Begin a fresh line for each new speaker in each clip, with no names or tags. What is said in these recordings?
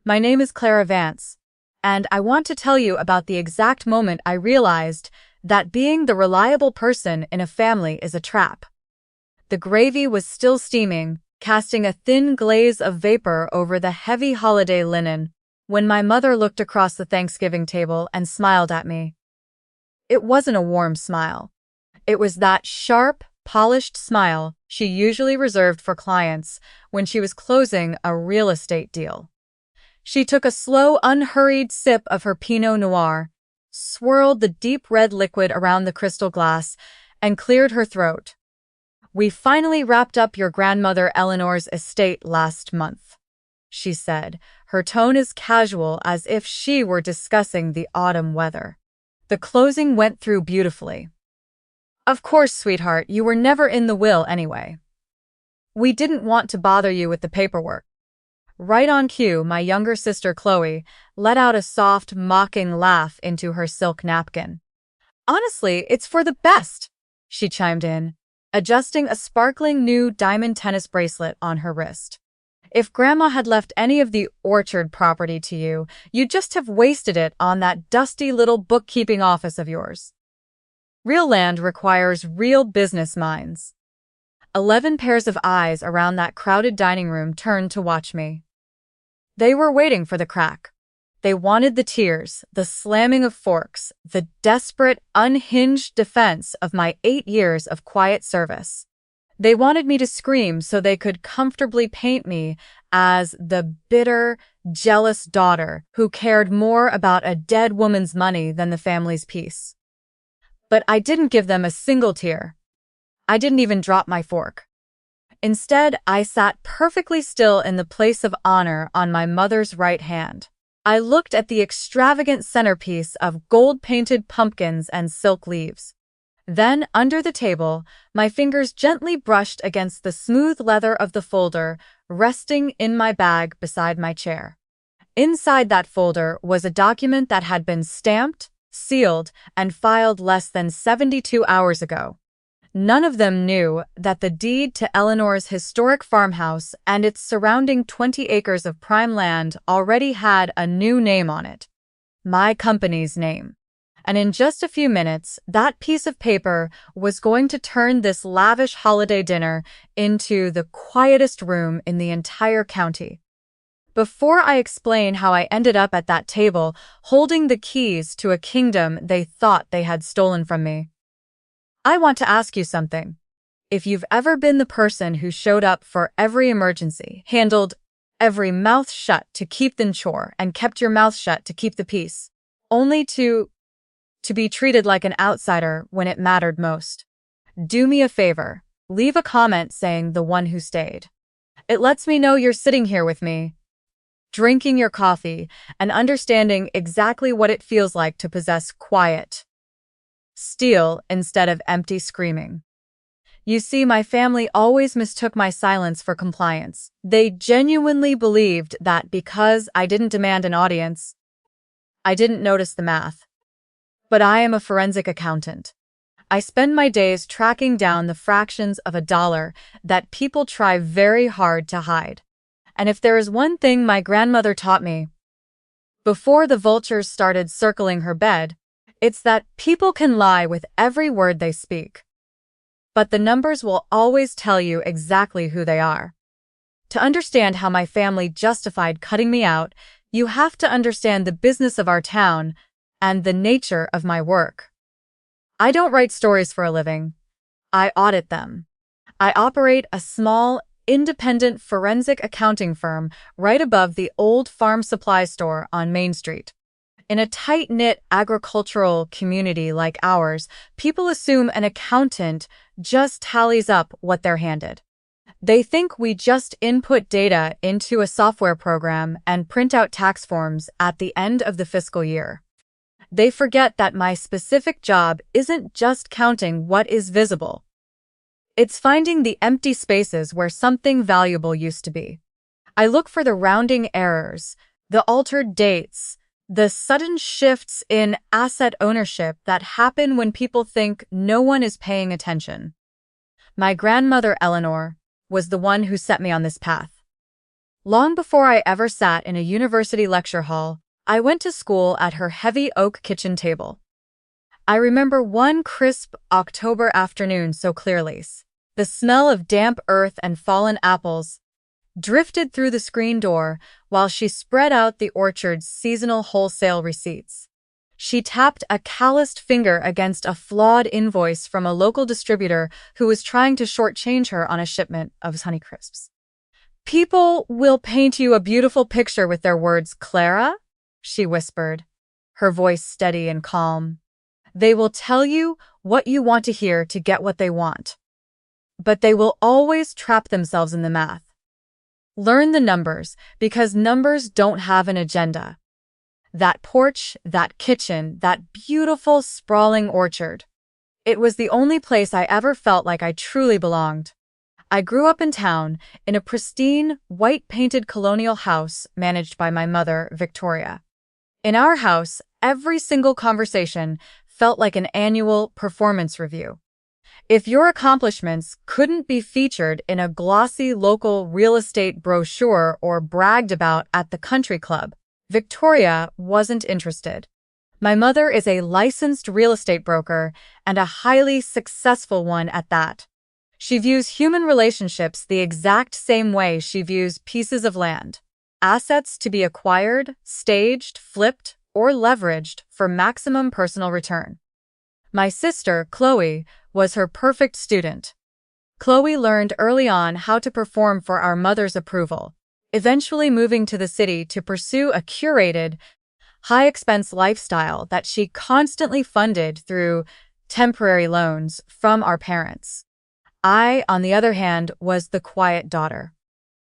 My name is Clara Vance, and I want to tell you about the exact moment I realized that being the reliable person in a family is a trap. The gravy was still steaming, casting a thin glaze of vapor over the heavy holiday linen, when my mother looked across the Thanksgiving table and smiled at me. It wasn't a warm smile. It was that sharp, polished smile she usually reserved for clients when she was closing a real estate deal. She took a slow, unhurried sip of her Pinot Noir, swirled the deep red liquid around the crystal glass, and cleared her throat. "We finally wrapped up your grandmother Eleanor's estate last month," she said, her tone as casual as if she were discussing the autumn weather. "The closing went through beautifully. Of course, sweetheart, you were never in the will anyway. We didn't want to bother you with the paperwork." Right on cue, my younger sister Chloe let out a soft, mocking laugh into her silk napkin. "Honestly, it's for the best," she chimed in, adjusting a sparkling new diamond tennis bracelet on her wrist. "If Grandma had left any of the orchard property to you, you'd just have wasted it on that dusty little bookkeeping office of yours. Real land requires real business minds." 11 pairs of eyes around that crowded dining room turned to watch me. They were waiting for the crack. They wanted the tears, the slamming of forks, the desperate, unhinged defense of my 8 years of quiet service. They wanted me to scream so they could comfortably paint me as the bitter, jealous daughter who cared more about a dead woman's money than the family's peace. But I didn't give them a single tear. I didn't even drop my fork. Instead, I sat perfectly still in the place of honor on my mother's right hand. I looked at the extravagant centerpiece of gold-painted pumpkins and silk leaves. Then, under the table, my fingers gently brushed against the smooth leather of the folder resting in my bag beside my chair. Inside that folder was a document that had been stamped, sealed, and filed less than 72 hours ago. None of them knew that the deed to Eleanor's historic farmhouse and its surrounding 20 acres of prime land already had a new name on it. My company's name. And in just a few minutes, that piece of paper was going to turn this lavish holiday dinner into the quietest room in the entire county. Before I explain how I ended up at that table, holding the keys to a kingdom they thought they had stolen from me, I want to ask you something. If you've ever been the person who showed up for every emergency, handled every mouth shut to keep the chore, and kept your mouth shut to keep the peace, only to be treated like an outsider when it mattered most, do me a favor. Leave a comment saying "the one who stayed." It lets me know you're sitting here with me, drinking your coffee, and understanding exactly what it feels like to possess quiet steel instead of empty screaming. You see, my family always mistook my silence for compliance. They genuinely believed that because I didn't demand an audience, I didn't notice the math. But I am a forensic accountant. I spend my days tracking down the fractions of a dollar that people try very hard to hide. And if there is one thing my grandmother taught me before the vultures started circling her bed, it's that people can lie with every word they speak, but the numbers will always tell you exactly who they are. To understand how my family justified cutting me out, you have to understand the business of our town and the nature of my work. I don't write stories for a living. I audit them. I operate a small, independent forensic accounting firm right above the old farm supply store on Main Street. In a tight-knit agricultural community like ours, people assume an accountant just tallies up what they're handed. They think we just input data into a software program and print out tax forms at the end of the fiscal year. They forget that my specific job isn't just counting what is visible. It's finding the empty spaces where something valuable used to be. I look for the rounding errors, the altered dates, the sudden shifts in asset ownership that happen when people think no one is paying attention. My grandmother Eleanor was the one who set me on this path. Long before I ever sat in a university lecture hall, I went to school at her heavy oak kitchen table. I remember one crisp October afternoon so clearly. The smell of damp earth and fallen apples drifted through the screen door while she spread out the orchard's seasonal wholesale receipts. She tapped a calloused finger against a flawed invoice from a local distributor who was trying to shortchange her on a shipment of Honeycrisps. "People will paint you a beautiful picture with their words, Clara," she whispered, her voice steady and calm. "They will tell you what you want to hear to get what they want. But they will always trap themselves in the math. Learn the numbers, because numbers don't have an agenda. That porch, that kitchen, that beautiful, sprawling orchard. It was the only place I ever felt like I truly belonged. I grew up in town, in a pristine, white-painted colonial house managed by my mother, Victoria. In our house, every single conversation felt like an annual performance review. If your accomplishments couldn't be featured in a glossy local real estate brochure or bragged about at the country club, Victoria wasn't interested. My mother is a licensed real estate broker, and a highly successful one at that. She views human relationships the exact same way she views pieces of land: assets to be acquired, staged, flipped, or leveraged for maximum personal return. My sister, Chloe, was her perfect student. Chloe learned early on how to perform for our mother's approval, eventually moving to the city to pursue a curated, high-expense lifestyle that she constantly funded through temporary loans from our parents. I, on the other hand, was the quiet daughter.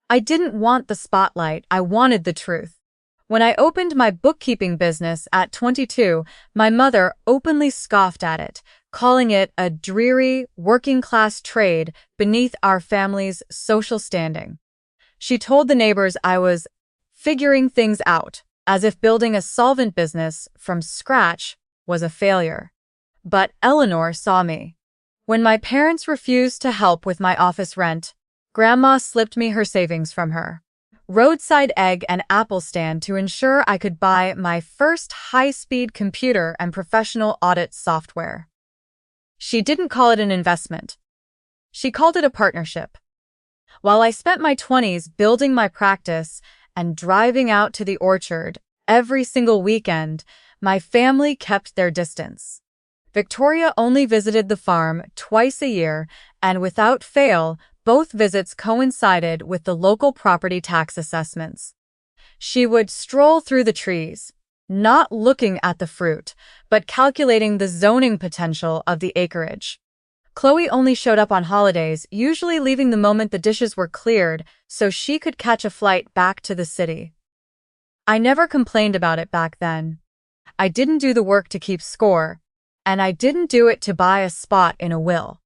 I didn't want the spotlight, I wanted the truth. When I opened my bookkeeping business at 22, my mother openly scoffed at it, calling it a dreary, working-class trade beneath our family's social standing. She told the neighbors I was figuring things out, as if building a solvent business from scratch was a failure. But Eleanor saw me. When my parents refused to help with my office rent, Grandma slipped me her savings from her roadside egg and apple stand to ensure I could buy my first high-speed computer and professional audit software. She didn't call it an investment. She called it a partnership. While I spent my 20s building my practice and driving out to the orchard every single weekend, my family kept their distance. Victoria only visited the farm twice a year, and without fail, both visits coincided with the local property tax assessments. She would stroll through the trees, not looking at the fruit, but calculating the zoning potential of the acreage. Chloe only showed up on holidays, usually leaving the moment the dishes were cleared so she could catch a flight back to the city. I never complained about it back then. I didn't do the work to keep score, and I didn't do it to buy a spot in a will.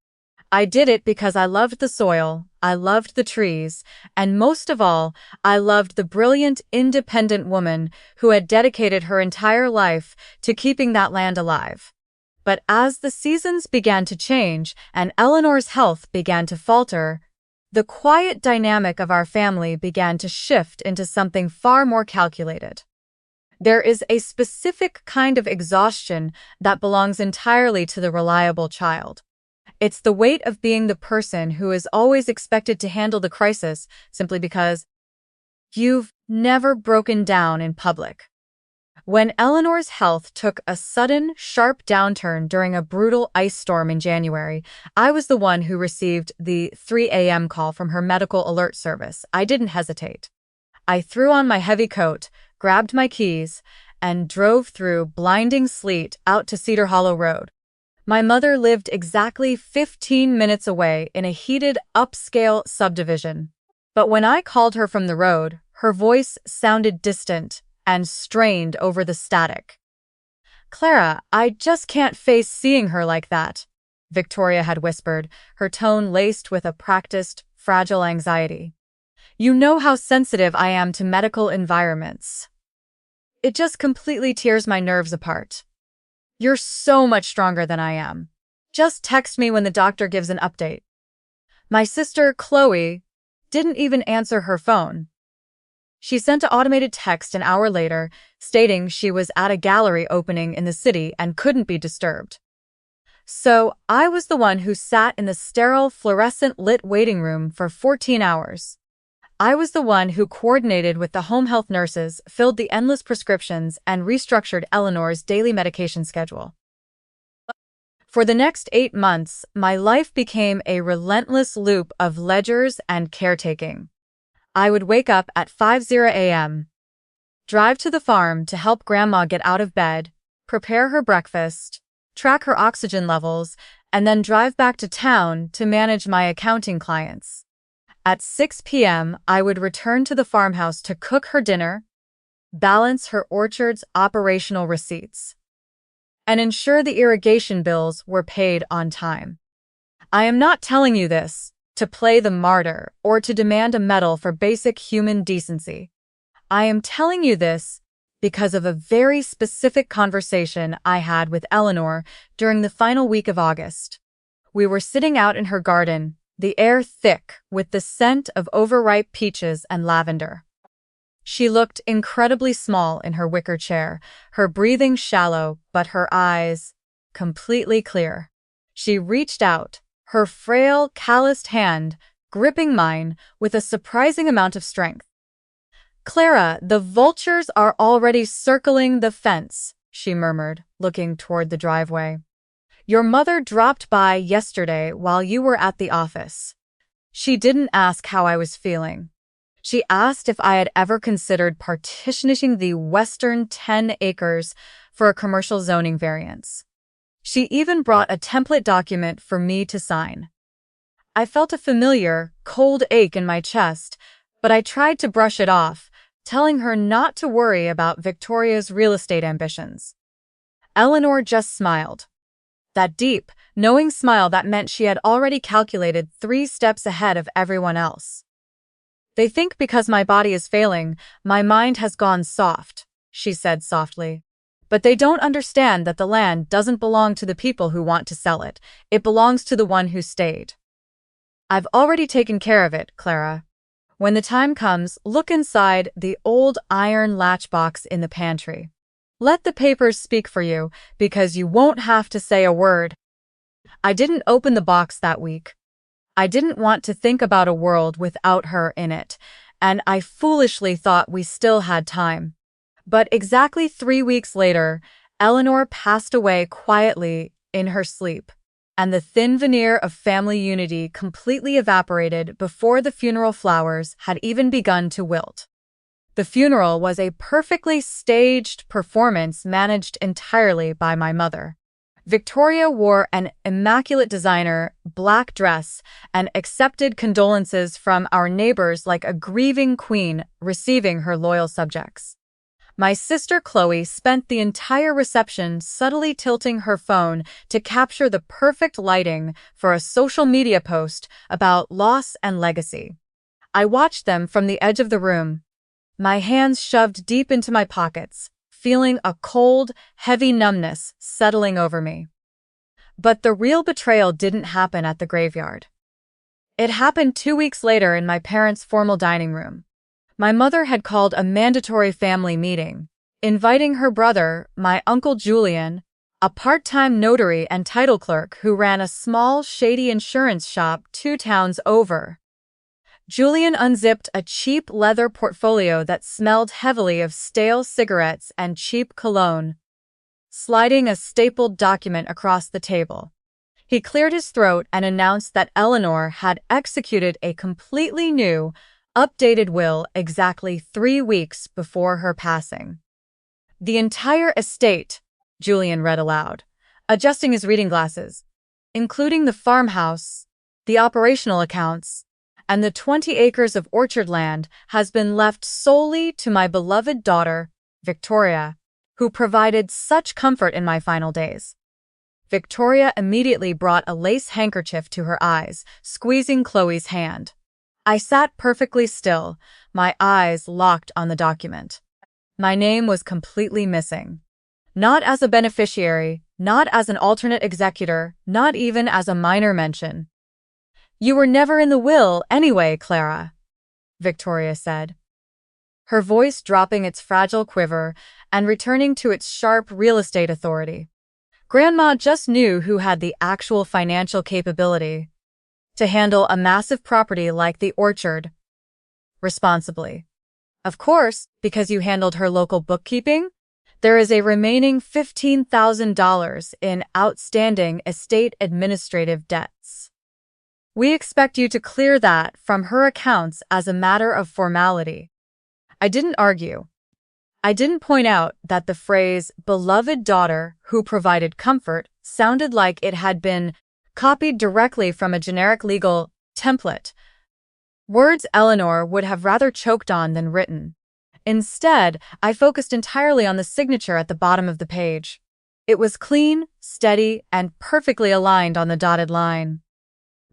I did it because I loved the soil, I loved the trees, and most of all, I loved the brilliant, independent woman who had dedicated her entire life to keeping that land alive. But as the seasons began to change and Eleanor's health began to falter, the quiet dynamic of our family began to shift into something far more calculated. There is a specific kind of exhaustion that belongs entirely to the reliable child. It's the weight of being the person who is always expected to handle the crisis simply because you've never broken down in public. When Eleanor's health took a sudden, sharp downturn during a brutal ice storm in January, I was the one who received the 3 a.m. call from her medical alert service. I didn't hesitate. I threw on my heavy coat, grabbed my keys, and drove through blinding sleet out to Cedar Hollow Road. My mother lived exactly 15 minutes away in a heated, upscale subdivision. But when I called her from the road, her voice sounded distant and strained over the static. "Clara, I just can't face seeing her like that," Victoria had whispered, her tone laced with a practiced, fragile anxiety. "You know how sensitive I am to medical environments. It just completely tears my nerves apart. You're so much stronger than I am. Just text me when the doctor gives an update." My sister, Chloe, didn't even answer her phone. She sent an automated text an hour later, stating she was at a gallery opening in the city and couldn't be disturbed. So, I was the one who sat in the sterile, fluorescent-lit waiting room for 14 hours. I was the one who coordinated with the home health nurses, filled the endless prescriptions, and restructured Eleanor's daily medication schedule. For the next 8 months, my life became a relentless loop of ledgers and caretaking. I would wake up at 5:00 a.m., drive to the farm to help Grandma get out of bed, prepare her breakfast, track her oxygen levels, and then drive back to town to manage my accounting clients. At 6 p.m., I would return to the farmhouse to cook her dinner, balance her orchard's operational receipts, and ensure the irrigation bills were paid on time. I am not telling you this to play the martyr or to demand a medal for basic human decency. I am telling you this because of a very specific conversation I had with Eleanor during the final week of August. We were sitting out in her garden, the air thick with the scent of overripe peaches and lavender. She looked incredibly small in her wicker chair, her breathing shallow, but her eyes completely clear. She reached out, her frail, calloused hand gripping mine with a surprising amount of strength. "Clara, the vultures are already circling the fence," she murmured, looking toward the driveway. "Your mother dropped by yesterday while you were at the office. She didn't ask how I was feeling. She asked if I had ever considered partitioning the western 10 acres for a commercial zoning variance. She even brought a template document for me to sign." I felt a familiar, cold ache in my chest, but I tried to brush it off, telling her not to worry about Victoria's real estate ambitions. Eleanor just smiled. That deep, knowing smile that meant she had already calculated 3 steps ahead of everyone else. "They think because my body is failing, my mind has gone soft," she said softly. "But they don't understand that the land doesn't belong to the people who want to sell it. It belongs to the one who stayed. I've already taken care of it, Clara. When the time comes, look inside the old iron latchbox in the pantry. Let the papers speak for you, because you won't have to say a word." I didn't open the box that week. I didn't want to think about a world without her in it, and I foolishly thought we still had time. But exactly 3 weeks later, Eleanor passed away quietly in her sleep, and the thin veneer of family unity completely evaporated before the funeral flowers had even begun to wilt. The funeral was a perfectly staged performance managed entirely by my mother. Victoria wore an immaculate designer black dress and accepted condolences from our neighbors like a grieving queen receiving her loyal subjects. My sister Chloe spent the entire reception subtly tilting her phone to capture the perfect lighting for a social media post about loss and legacy. I watched them from the edge of the room, my hands shoved deep into my pockets, feeling a cold, heavy numbness settling over me. But the real betrayal didn't happen at the graveyard. It happened 2 weeks later in my parents' formal dining room. My mother had called a mandatory family meeting, inviting her brother, my Uncle Julian, a part-time notary and title clerk who ran a small, shady insurance shop 2 towns over. Julian unzipped a cheap leather portfolio that smelled heavily of stale cigarettes and cheap cologne, sliding a stapled document across the table. He cleared his throat and announced that Eleanor had executed a completely new, updated will exactly 3 weeks before her passing. "The entire estate," Julian read aloud, adjusting his reading glasses, "including the farmhouse, the operational accounts, and the 20 acres of orchard land, has been left solely to my beloved daughter, Victoria, who provided such comfort in my final days." Victoria immediately brought a lace handkerchief to her eyes, squeezing Chloe's hand. I sat perfectly still, my eyes locked on the document. My name was completely missing. Not as a beneficiary, not as an alternate executor, not even as a minor mention. "You were never in the will anyway, Clara," Victoria said. her voice dropping its fragile quiver and returning to its sharp real estate authority. Grandma just knew who had the actual financial capability to handle a massive property like the orchard responsibly. Of course, because you handled her local bookkeeping, there is a remaining $15,000 in outstanding estate administrative debts. We expect you to clear that from her accounts as a matter of formality. I didn't argue. I didn't point out that the phrase beloved daughter who provided comfort sounded like it had been copied directly from a generic legal template. Words Eleanor would have rather choked on than written. Instead, I focused entirely on the signature at the bottom of the page. It was clean, steady, and perfectly aligned on the dotted line.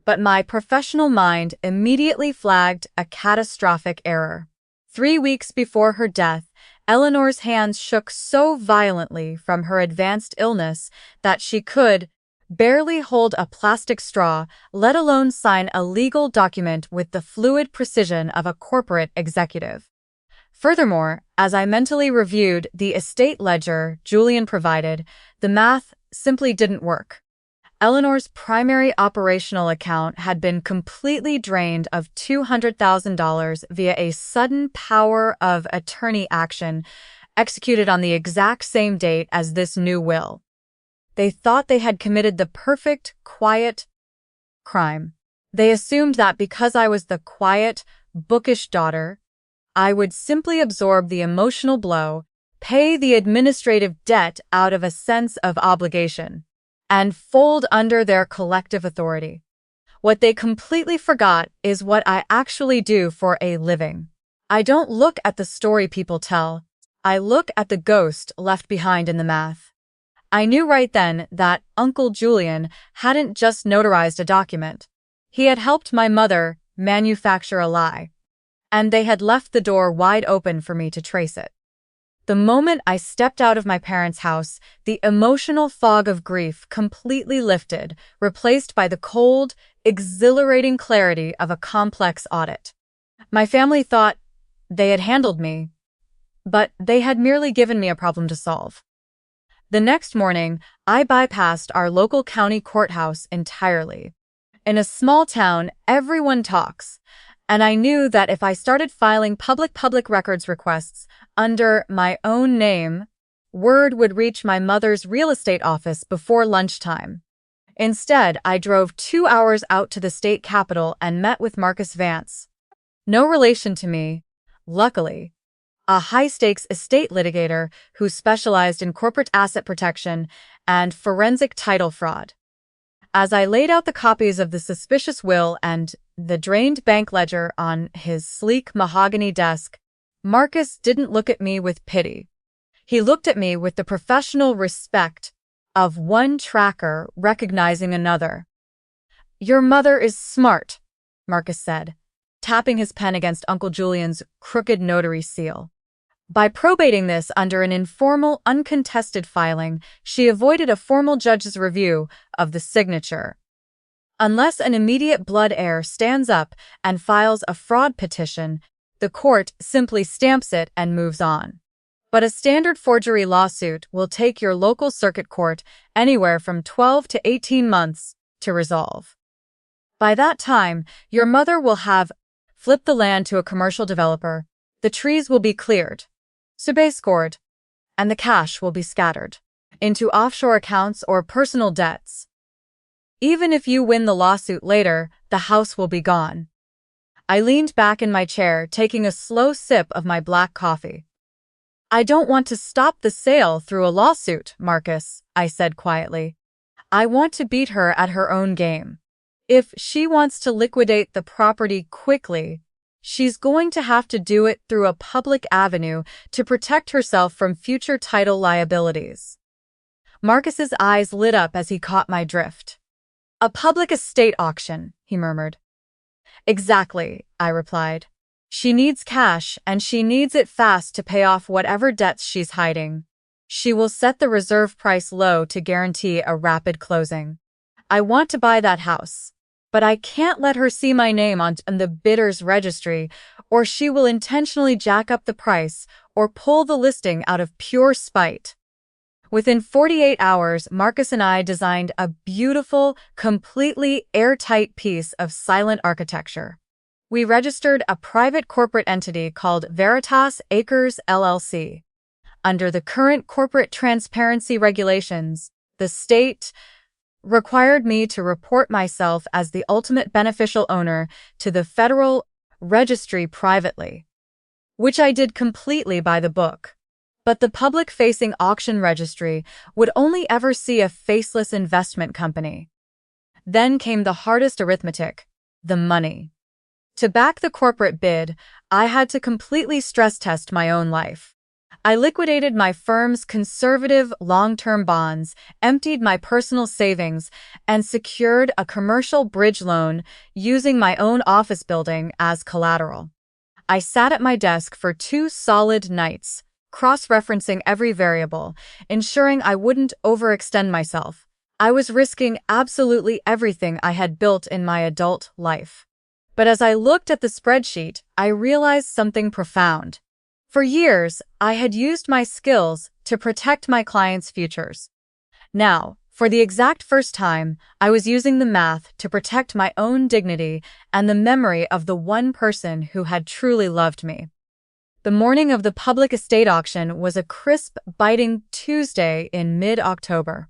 But my professional mind immediately flagged a catastrophic error. 3 weeks before her death, Eleanor's hands shook so violently from her advanced illness that she could barely hold a plastic straw, let alone sign a legal document with the fluid precision of a corporate executive. Furthermore, as I mentally reviewed the estate ledger Julian provided, the math simply didn't work. Eleanor's primary operational account had been completely drained of $200,000 via a sudden power of attorney action executed on the exact same date as this new will. They thought they had committed the perfect, quiet crime. They assumed that because I was the quiet, bookish daughter, I would simply absorb the emotional blow, pay the administrative debt out of a sense of obligation, and fold under their collective authority. What they completely forgot is what I actually do for a living. I don't look at the story people tell. I look at the ghost left behind in the math. I knew right then that Uncle Julian hadn't just notarized a document. He had helped my mother manufacture a lie, and they had left the door wide open for me to trace it. The moment I stepped out of my parents' house, the emotional fog of grief completely lifted, replaced by the cold, exhilarating clarity of a complex audit. My family thought they had handled me, but they had merely given me a problem to solve. The next morning, I bypassed our local county courthouse entirely. In a small town, everyone talks, and I knew that if I started filing public records requests under my own name, word would reach my mother's real estate office before lunchtime. Instead, I drove 2 hours out to the state capitol and met with Marcus Vance. No relation to me, luckily. A high-stakes estate litigator who specialized in corporate asset protection and forensic title fraud. As I laid out the copies of the suspicious will and the drained bank ledger on his sleek mahogany desk, Marcus didn't look at me with pity. He looked at me with the professional respect of one tracker recognizing another. "Your mother is smart," Marcus said, tapping his pen against Uncle Julian's crooked notary seal. By probating this under an informal, uncontested filing, she avoided a formal judge's review of the signature. Unless an immediate blood heir stands up and files a fraud petition, the court simply stamps it and moves on. But a standard forgery lawsuit will take your local circuit court anywhere from 12 to 18 months to resolve. By that time, your mother will have flipped the land to a commercial developer, the trees will be cleared, survey scored, and the cash will be scattered into offshore accounts or personal debts. Even if you win the lawsuit later, the house will be gone. I leaned back in my chair, taking a slow sip of my black coffee. "I don't want to stop the sale through a lawsuit, Marcus," I said quietly. "I want to beat her at her own game. If she wants to liquidate the property quickly, she's going to have to do it through a public avenue to protect herself from future title liabilities." Marcus's eyes lit up as he caught my drift. "A public estate auction," he murmured. "Exactly," I replied. "She needs cash, and she needs it fast to pay off whatever debts she's hiding. She will set the reserve price low to guarantee a rapid closing. I want to buy that house, but I can't let her see my name on the bidder's registry, or she will intentionally jack up the price or pull the listing out of pure spite. Within 48 hours, Marcus and I designed a beautiful, completely airtight piece of silent architecture. We registered a private corporate entity called Veritas Acres LLC. Under the current corporate transparency regulations, the state required me to report myself as the ultimate beneficial owner to the federal registry privately, which I did completely by the book. But the public-facing auction registry would only ever see a faceless investment company. Then came the hardest arithmetic, the money. To back the corporate bid, I had to completely stress test my own life. I liquidated my firm's conservative long-term bonds, emptied my personal savings, and secured a commercial bridge loan using my own office building as collateral. I sat at my desk for 2 solid nights, cross-referencing every variable, ensuring I wouldn't overextend myself. I was risking absolutely everything I had built in my adult life. But as I looked at the spreadsheet, I realized something profound. For years, I had used my skills to protect my clients' futures. Now, for the exact first time, I was using the math to protect my own dignity and the memory of the one person who had truly loved me. The morning of the public estate auction was a crisp, biting Tuesday in mid-October.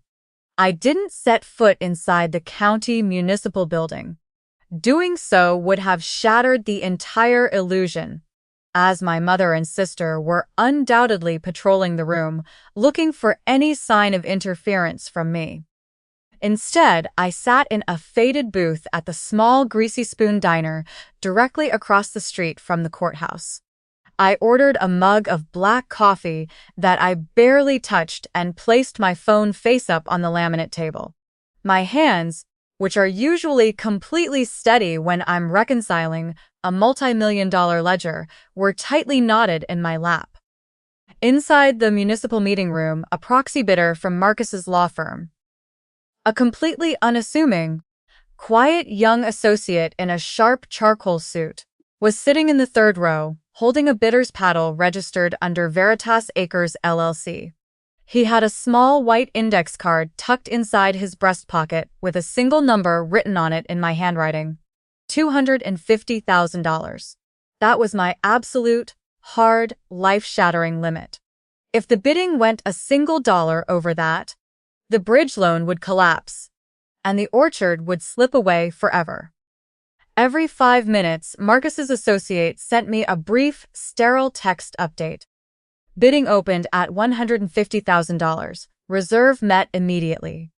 I didn't set foot inside the county municipal building. Doing so would have shattered the entire illusion, as my mother and sister were undoubtedly patrolling the room, looking for any sign of interference from me. Instead, I sat in a faded booth at the small Greasy Spoon Diner directly across the street from the courthouse. I ordered a mug of black coffee that I barely touched and placed my phone face up on the laminate table. My hands, which are usually completely steady when I'm reconciling a multi-million-dollar ledger, were tightly knotted in my lap. Inside the municipal meeting room, a proxy bidder from Marcus's law firm, a completely unassuming, quiet young associate in a sharp charcoal suit, was sitting in the 3rd row, holding a bidder's paddle registered under Veritas Acres LLC. He had a small white index card tucked inside his breast pocket with a single number written on it in my handwriting. $250,000. That was my absolute, hard, life-shattering limit. If the bidding went a single dollar over that, the bridge loan would collapse, and the orchard would slip away forever. Every 5 minutes, Marcus's associate sent me a brief, sterile text update. Bidding opened at $150,000. Reserve met immediately.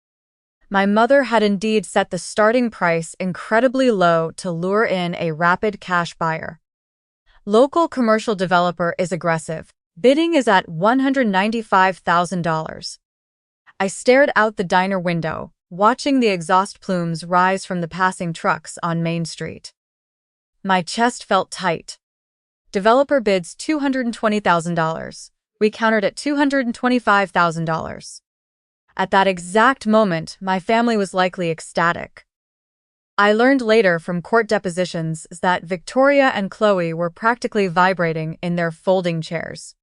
My mother had indeed set the starting price incredibly low to lure in a rapid cash buyer. Local commercial developer is aggressive. Bidding is at $195,000. I stared out the diner window, watching the exhaust plumes rise from the passing trucks on Main Street. My chest felt tight. Developer bids $220,000. We countered at $225,000. At that exact moment, my family was likely ecstatic. I learned later from court depositions that Victoria and Chloe were practically vibrating in their folding chairs.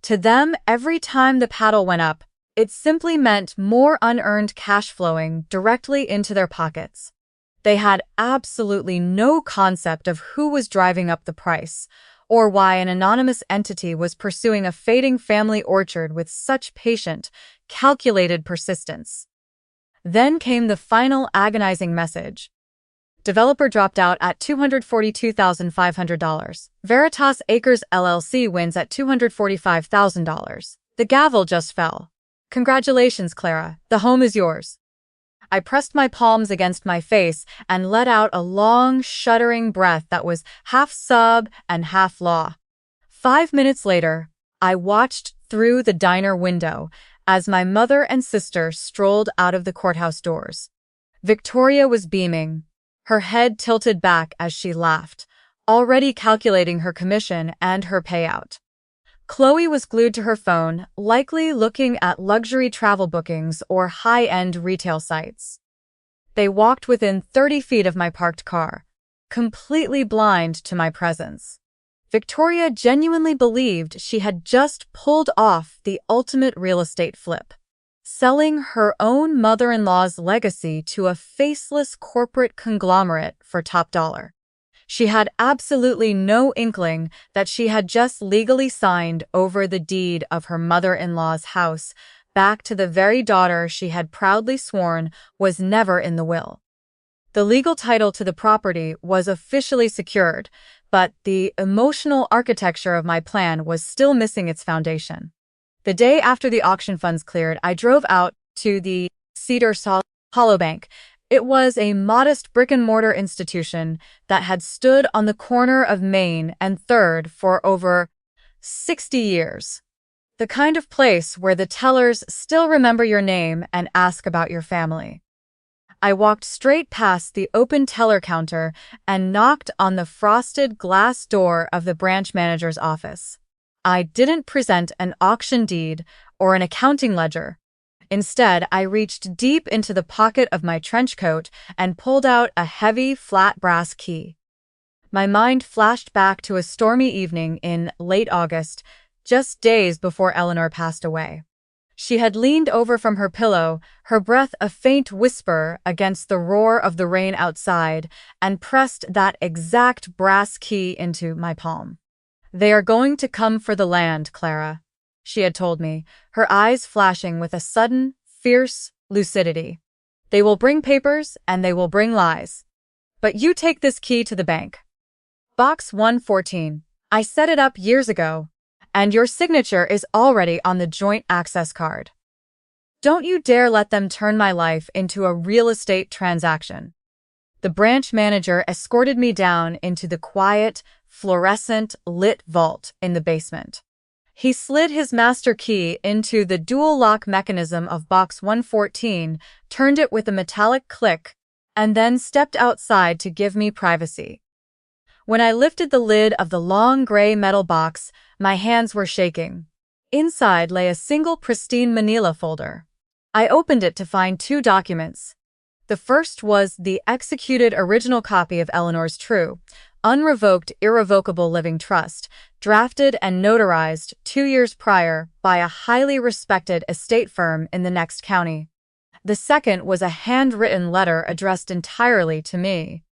To them, every time the paddle went up, it simply meant more unearned cash flowing directly into their pockets. They had absolutely no concept of who was driving up the price, or why an anonymous entity was pursuing a fading family orchard with such patient, calculated persistence. Then came the final agonizing message. Developer dropped out at $242,500. Veritas Acres LLC wins at $245,000. The gavel just fell. Congratulations, Clara. The home is yours. I pressed my palms against my face and let out a long, shuddering breath that was half sob and half law. 5 minutes later, I watched through the diner window as my mother and sister strolled out of the courthouse doors. Victoria was beaming, her head tilted back as she laughed, already calculating her commission and her payout. Chloe was glued to her phone, likely looking at luxury travel bookings or high-end retail sites. They walked within 30 feet of my parked car, completely blind to my presence. Victoria genuinely believed she had just pulled off the ultimate real estate flip, selling her own mother-in-law's legacy to a faceless corporate conglomerate for top dollar. She had absolutely no inkling that she had just legally signed over the deed of her mother-in-law's house back to the very daughter she had proudly sworn was never in the will. The legal title to the property was officially secured, but the emotional architecture of my plan was still missing its foundation. The day after the auction funds cleared, I drove out to the Cedar Hollow Bank. It was a modest brick-and-mortar institution that had stood on the corner of Main and 3rd for over 60 years. The kind of place where the tellers still remember your name and ask about your family. I walked straight past the open teller counter and knocked on the frosted glass door of the branch manager's office. I didn't present an auction deed or an accounting ledger. Instead, I reached deep into the pocket of my trench coat and pulled out a heavy, flat brass key. My mind flashed back to a stormy evening in late August, just days before Eleanor passed away. She had leaned over from her pillow, her breath a faint whisper against the roar of the rain outside, and pressed that exact brass key into my palm. "They are going to come for the land, Clara," she had told me, her eyes flashing with a sudden, fierce lucidity. "They will bring papers and they will bring lies. But you take this key to the bank. Box 114. I set it up years ago, and your signature is already on the joint access card. Don't you dare let them turn my life into a real estate transaction." The branch manager escorted me down into the quiet, fluorescent lit vault in the basement. He slid his master key into the dual lock mechanism of box 114, turned it with a metallic click, and then stepped outside to give me privacy. When I lifted the lid of the long gray metal box, my hands were shaking. Inside lay a single pristine manila folder. I opened it to find 2 documents. The first was the executed original copy of Eleanor's true, unrevoked, irrevocable living trust, drafted and notarized 2 years prior by a highly respected estate firm in the next county. The second was a handwritten letter addressed entirely to me.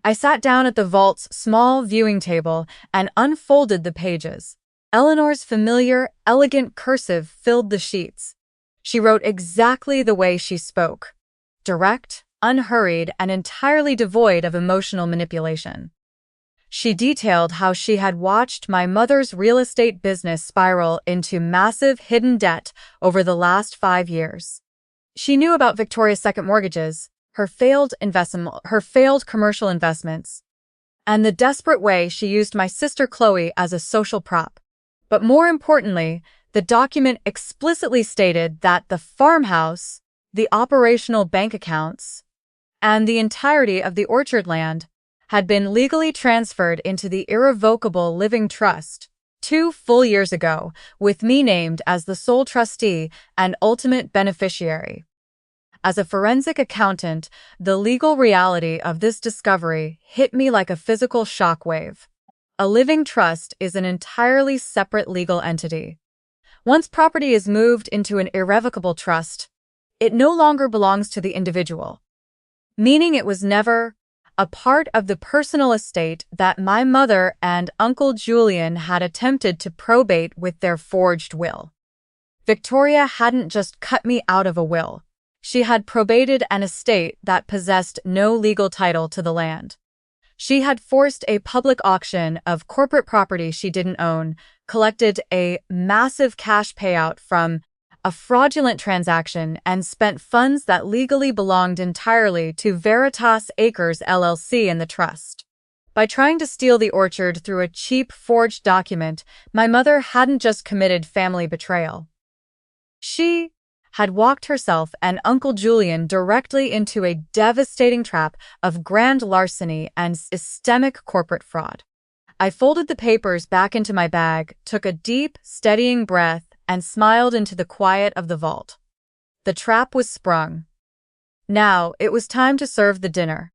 I sat down at the vault's small viewing table and unfolded the pages. Eleanor's familiar, elegant cursive filled the sheets. She wrote exactly the way she spoke. Direct, unhurried, and entirely devoid of emotional manipulation. She detailed how she had watched my mother's real estate business spiral into massive hidden debt over the last 5 years. She knew about Victoria's second mortgages, her failed commercial investments, and the desperate way she used my sister Chloe as a social prop. But more importantly, the document explicitly stated that the farmhouse, the operational bank accounts, and the entirety of the orchard land had been legally transferred into the irrevocable living trust 2 full years ago, with me named as the sole trustee and ultimate beneficiary. As a forensic accountant, the legal reality of this discovery hit me like a physical shockwave. A living trust is an entirely separate legal entity. Once property is moved into an irrevocable trust, it no longer belongs to the individual, meaning it was never a part of the personal estate that my mother and Uncle Julian had attempted to probate with their forged will. Victoria hadn't just cut me out of a will. She had probated an estate that possessed no legal title to the land. She had forced a public auction of corporate property she didn't own, collected a massive cash payout from a fraudulent transaction, and spent funds that legally belonged entirely to Veritas Acres LLC and the trust. By trying to steal the orchard through a cheap forged document, my mother hadn't just committed family betrayal. She had walked herself and Uncle Julian directly into a devastating trap of grand larceny and systemic corporate fraud. I folded the papers back into my bag, took a deep, steadying breath, and smiled into the quiet of the vault. The trap was sprung. Now it was time to serve the dinner.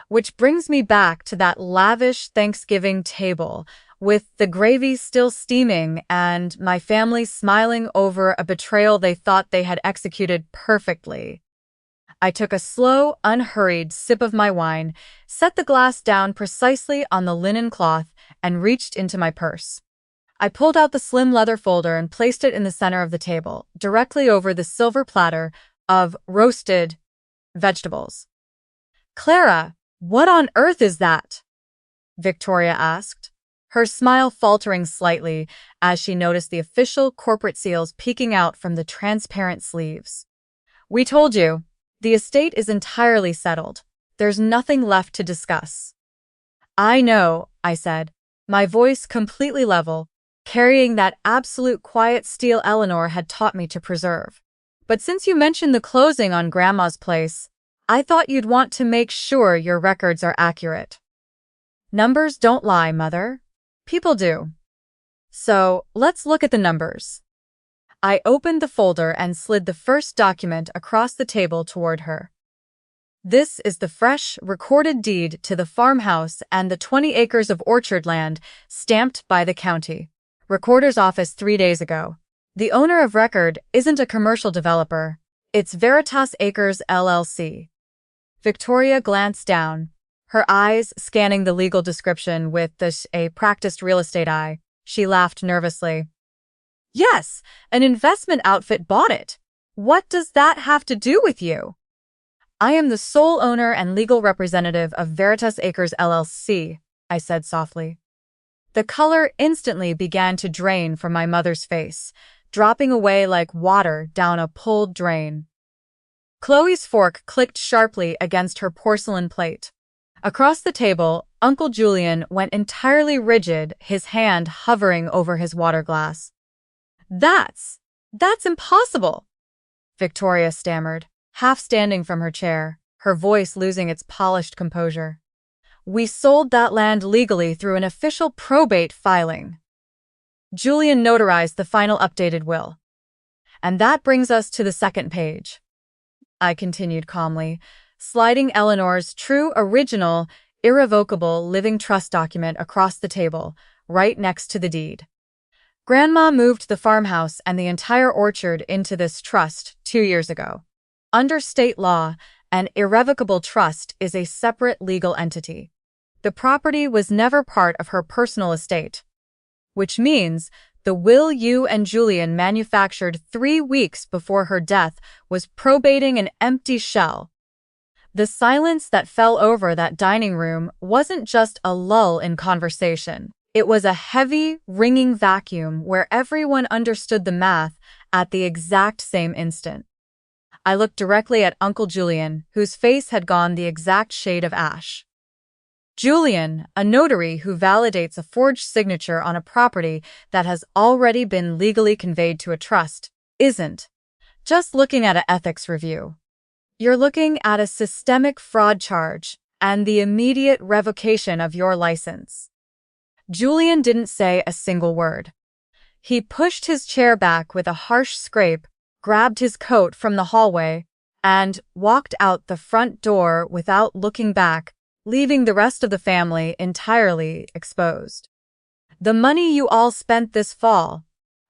Which brings me back to that lavish Thanksgiving table with the gravy still steaming and my family smiling over a betrayal they thought they had executed perfectly. I took a slow, unhurried sip of my wine, set the glass down precisely on the linen cloth, and reached into my purse. I pulled out the slim leather folder and placed it in the center of the table, directly over the silver platter of roasted vegetables. "Clara, what on earth is that?" Victoria asked, her smile faltering slightly as she noticed the official corporate seals peeking out from the transparent sleeves. "We told you, the estate is entirely settled. There's nothing left to discuss." "I know," I said, my voice completely level, carrying that absolute quiet steel Eleanor had taught me to preserve. "But since you mentioned the closing on Grandma's place, I thought you'd want to make sure your records are accurate." "Numbers don't lie, Mother. People do. So, let's look at the numbers." I opened the folder and slid the first document across the table toward her. "This is the fresh, recorded deed to the farmhouse and the 20 acres of orchard land stamped by the county recorder's office 3 days ago. The owner of record isn't a commercial developer. It's Veritas Acres LLC." Victoria glanced down, her eyes scanning the legal description with a practiced real estate eye. She laughed nervously. "Yes, an investment outfit bought it. What does that have to do with you?" "I am the sole owner and legal representative of Veritas Acres LLC," I said softly. The color instantly began to drain from my mother's face, dropping away like water down a pulled drain. Chloe's fork clicked sharply against her porcelain plate. Across the table, Uncle Julian went entirely rigid, his hand hovering over his water glass. That's impossible," Victoria stammered, half standing from her chair, her voice losing its polished composure. "We sold that land legally through an official probate filing." Julian notarized the final updated will. "And that brings us to the second page," I continued calmly, sliding Eleanor's true, original, irrevocable living trust document across the table, right next to the deed. "Grandma moved the farmhouse and the entire orchard into this trust 2 years ago. Under state law, an irrevocable trust is a separate legal entity. The property was never part of her personal estate, which means the will you and Julian manufactured 3 weeks before her death was probating an empty shell." The silence that fell over that dining room wasn't just a lull in conversation. It was a heavy, ringing vacuum where everyone understood the math at the exact same instant. I looked directly at Uncle Julian, whose face had gone the exact shade of ash. Julian, a notary who validates a forged signature on a property that has already been legally conveyed to a trust, isn't just looking at an ethics review. You're looking at a systemic fraud charge and the immediate revocation of your license. Julian didn't say a single word. He pushed his chair back with a harsh scrape, grabbed his coat from the hallway, and walked out the front door without looking back, leaving the rest of the family entirely exposed. "The money you all spent this fall,"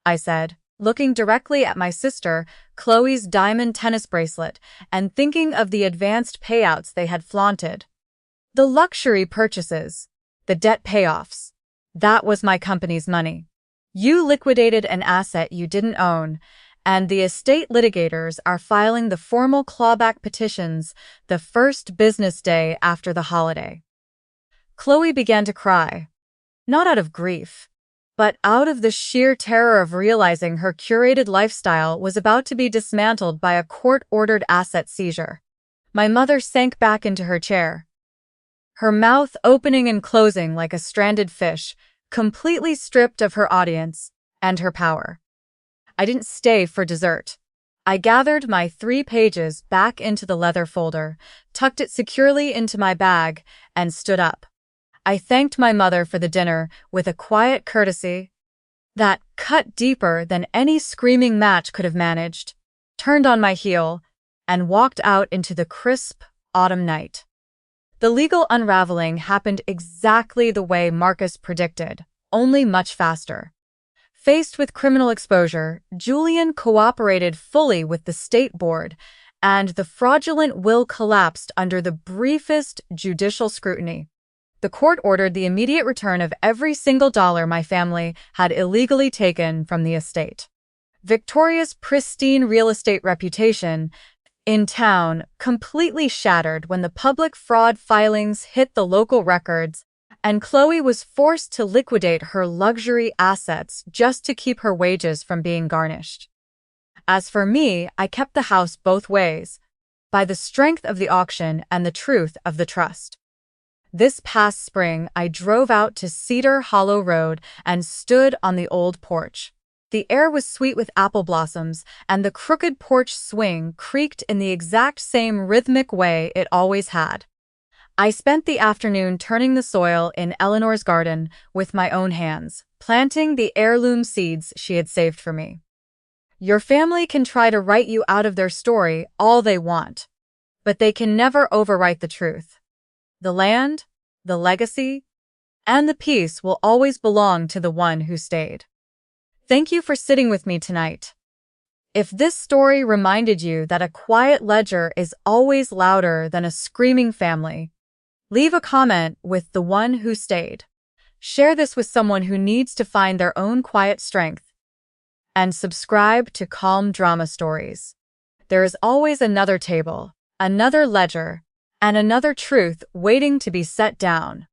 I said, looking directly at my sister, Chloe's diamond tennis bracelet, and thinking of the advanced payouts they had flaunted. "The luxury purchases, the debt payoffs. That was my company's money. You liquidated an asset you didn't own, and the estate litigators are filing the formal clawback petitions the first business day after the holiday." Chloe began to cry, not out of grief, but out of the sheer terror of realizing her curated lifestyle was about to be dismantled by a court-ordered asset seizure. My mother sank back into her chair, her mouth opening and closing like a stranded fish, completely stripped of her audience and her power. I didn't stay for dessert. I gathered my 3 pages back into the leather folder, tucked it securely into my bag, and stood up. I thanked my mother for the dinner with a quiet courtesy that cut deeper than any screaming match could have managed, turned on my heel, and walked out into the crisp autumn night. The legal unraveling happened exactly the way Marcus predicted. only much faster. Faced with criminal exposure, Julian cooperated fully with the state board, and the fraudulent will collapsed under the briefest judicial scrutiny. The court ordered the immediate return of every single dollar my family had illegally taken from the estate. Victoria's pristine real estate reputation in town completely shattered when the public fraud filings hit the local records, and Chloe was forced to liquidate her luxury assets just to keep her wages from being garnished. As for me, I kept the house both ways, by the strength of the auction and the truth of the trust. This past spring, I drove out to Cedar Hollow Road and stood on the old porch. The air was sweet with apple blossoms, and the crooked porch swing creaked in the exact same rhythmic way it always had. I spent the afternoon turning the soil in Eleanor's garden with my own hands, planting the heirloom seeds she had saved for me. Your family can try to write you out of their story all they want, but they can never overwrite the truth. The land, the legacy, and the peace will always belong to the one who stayed. Thank you for sitting with me tonight. If this story reminded you that a quiet ledger is always louder than a screaming family, leave a comment with the one who stayed. Share this with someone who needs to find their own quiet strength. And subscribe to Calm Drama Stories. There is always another table, another ledger, and another truth waiting to be set down.